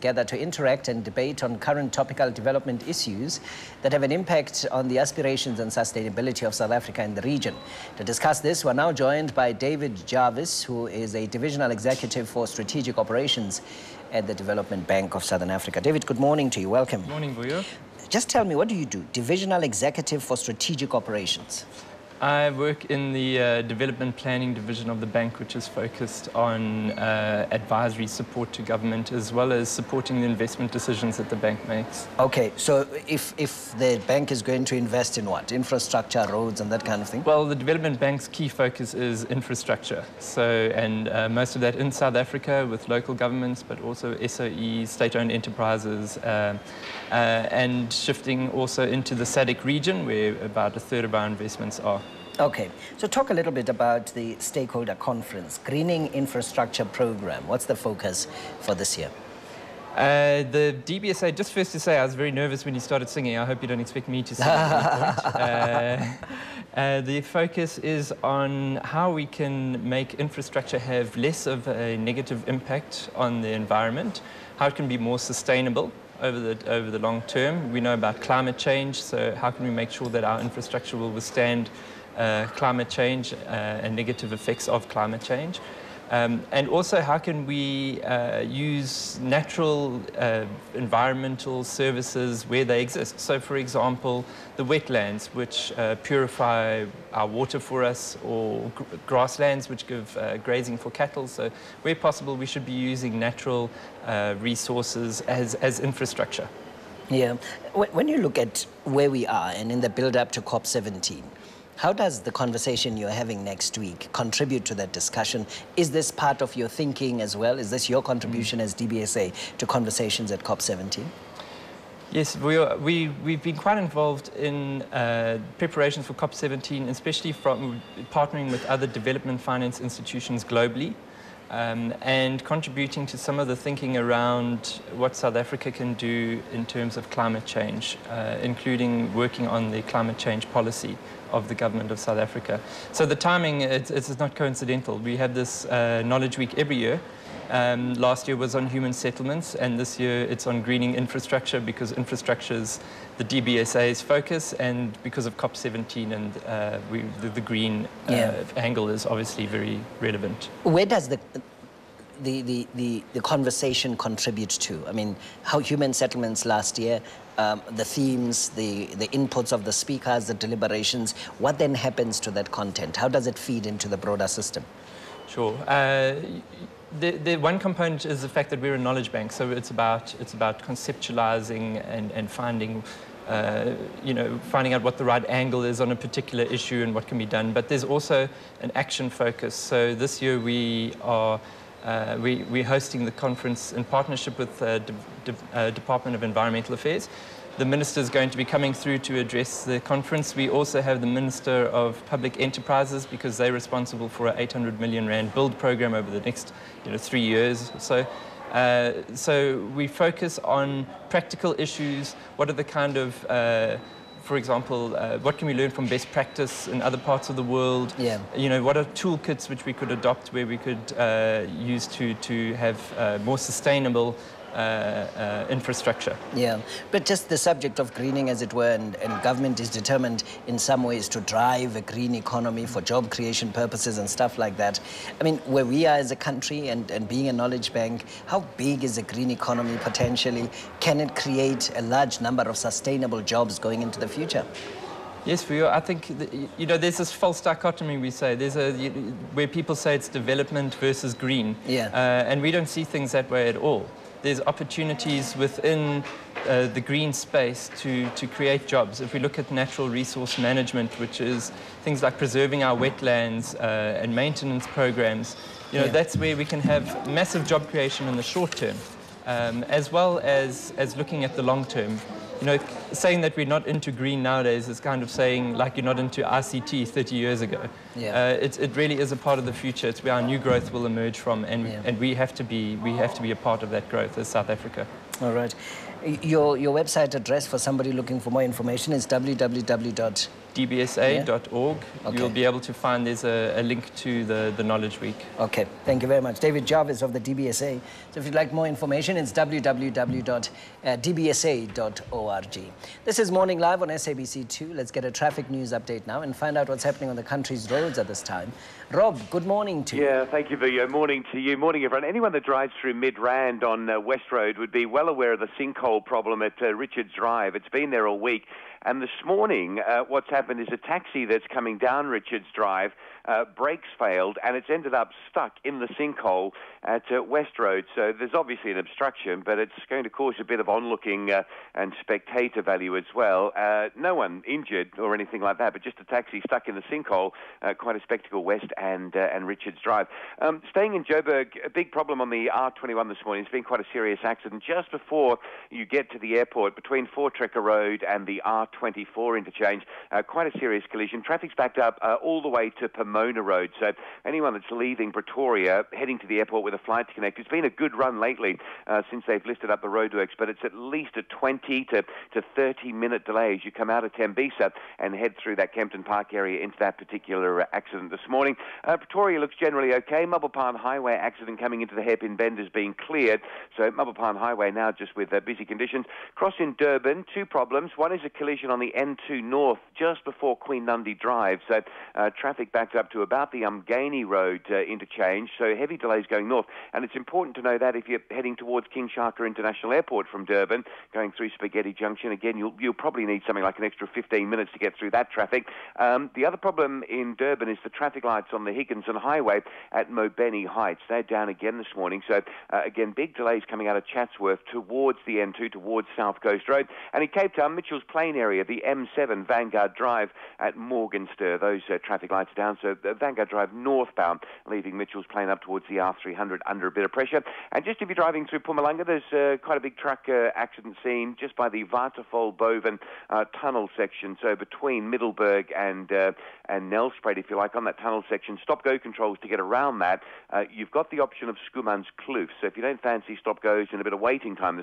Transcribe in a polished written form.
gather to interact and debate on current topical development issues that have an impact on the aspirations and sustainability of South Africa and the region. To discuss this, we're now joined by AnthonyJarvis, who is a Divisional Executive for Strategic Operations at the Development Bank of Southern Africa. David, good morning to you. Welcome. Good morning, Vuyo. Just tell me, what do you do? Divisional Executive for Strategic Operations. I work in the Development Planning Division of the bank, which is focused on advisory support to government, as well as supporting the investment decisions that the bank makes. Okay, so if the bank is going to invest in what? Infrastructure, roads, and that kind of thing? Well, the Development Bank's key focus is infrastructure. And most of that in South Africa with local governments, but also SOEs, state-owned enterprises, and shifting also into the SADC region, where about a third of our investments are. Okay, so talk a little bit about the stakeholder conference, Greening Infrastructure Program. What's the focus for this year? The DBSA, just first to say, I was very nervous when you started singing. I hope you don't expect me to sing at any point. The focus is on how we can make infrastructure have less of a negative impact on the environment, how it can be more sustainable over the long term. We know about climate change, so how can we make sure that our infrastructure will withstand climate change and negative effects of climate change? And also, how can we use natural environmental services where they exist? So, for example, the wetlands, which purify our water for us, or grasslands, which give grazing for cattle. So, where possible, we should be using natural resources as infrastructure. Yeah. When you look at where we are and in the build-up to COP17, how does the conversation you're having next week contribute to that discussion? Is this part of your thinking as well? Is this your contribution as DBSA to conversations at COP17? Yes, we've been quite involved in preparations for COP17, especially from partnering with other development finance institutions globally, and contributing to some of the thinking around what South Africa can do in terms of climate change, including working on the climate change policy of the government of South Africa. So the timing, it's not coincidental. We have this Knowledge Week every year. Last year was on human settlements, and this year it's on greening infrastructure, because infrastructure is the DBSA's focus, and because of COP17, and the green angle is obviously very relevant. Where does the conversation contribute to? I mean, how human settlements last year, the themes, the inputs of the speakers, the deliberations, what then happens to that content? How does it feed into the broader system? Sure. The one component is the fact that we're a knowledge bank, so it's about conceptualizing and finding finding out what the right angle is on a particular issue and what can be done. But there's also an action focus. So this year we're hosting the conference in partnership with the Department of Environmental Affairs. The Minister is going to be coming through to address the conference. We also have the Minister of Public Enterprises, because they're responsible for an 800 million rand build program over the next 3 years or so. So we focus on practical issues. What are the kind of, for example, what can we learn from best practice in other parts of the world? Yeah. What are toolkits which we could adopt, where we could use to have more sustainable infrastructure. Yeah, but just the subject of greening, as it were, and government is determined in some ways to drive a green economy for job creation purposes and stuff like that. I mean, where we are as a country and being a knowledge bank, how big is a green economy potentially? Can it create a large number of sustainable jobs going into the future? Yes, I think, there's this false dichotomy we say. There's where people say it's development versus green. Yeah. And we don't see things that way at all. There's opportunities within the green space to create jobs. If we look at natural resource management, which is things like preserving our wetlands and maintenance programs, that's where we can have massive job creation in the short term, as well as looking at the long term. Saying that we're not into green nowadays is kind of saying like you're not into ICT 30 years ago. Yeah. It really is a part of the future. It's where our new growth will emerge from, and we have to be a part of that growth as South Africa. All right. Your website address for somebody looking for more information is www. dbsa.org. Okay. You'll be able to find there's a link to the Knowledge Week. Okay, thank you very much. David Jarvis of the DBSA. So if you'd like more information, it's www.dbsa.org. This is Morning Live on SABC 2. Let's get a traffic news update now and find out what's happening on the country's roads at this time. Rob, good morning to you. Yeah, thank you, Vio. Morning to you. Morning, everyone. Anyone that drives through Mid-Rand on West Road would be well aware of the sinkhole problem at Richards Drive. It's been there all week. And this morning, what's happened is a taxi that's coming down Richards Drive, brakes failed, and it's ended up stuck in the sinkhole at West Road. So there's obviously an obstruction, but it's going to cause a bit of onlooking and spectator value as well. No one injured or anything like that, but just a taxi stuck in the sinkhole. Quite a spectacle, West and Richards Drive. Staying in Joburg, a big problem on the R21 this morning. It's been quite a serious accident just before you get to the airport between Voortrekker Road and the R24 interchange. Quite a serious collision. Traffic's backed up all the way to Pomona Road. So anyone that's leaving Pretoria, heading to the airport with a flight to connect, it's been a good run lately since they've lifted up the roadworks, but it's at least a 20 to 30-minute delay as you come out of Tembisa and head through that Kempton Park area into that particular accident this morning. Pretoria looks generally okay. Mabopane Highway accident coming into the hairpin bend is being cleared. So Mabopane Highway now just with busy conditions. Crossing Durban, two problems. One is a collision on the N2 North just before Queen Nundy Drive. So traffic backed up to about the Umgani Road interchange. So heavy delays going north. And it's important to know that if you're heading towards King Shaka International Airport from Durban, going through Spaghetti Junction, again, you'll probably need something like an extra 15 minutes to get through that traffic. The other problem in Durban is the traffic lights on the Higginson Highway at Mobeni Heights. They're down again this morning. So again, big delays coming out of Chatsworth towards the N2, towards South Coast Road. And in Cape Town, Mitchell's Plain area, the M7 Vanguard Drive at Morgenster. Those traffic lights are down. So Vanguard Drive northbound, leaving Mitchell's Plain up towards the R300 under a bit of pressure. And just if you're driving through Mpumalanga, there's quite a big truck accident scene just by the Waterval Boven tunnel section. So between Middelburg and Nelspruit, if you like, on that tunnel section, stop-go controls to get around that. You've got the option of Schoeman's Kloof. So if you don't fancy stop-goes and a bit of waiting time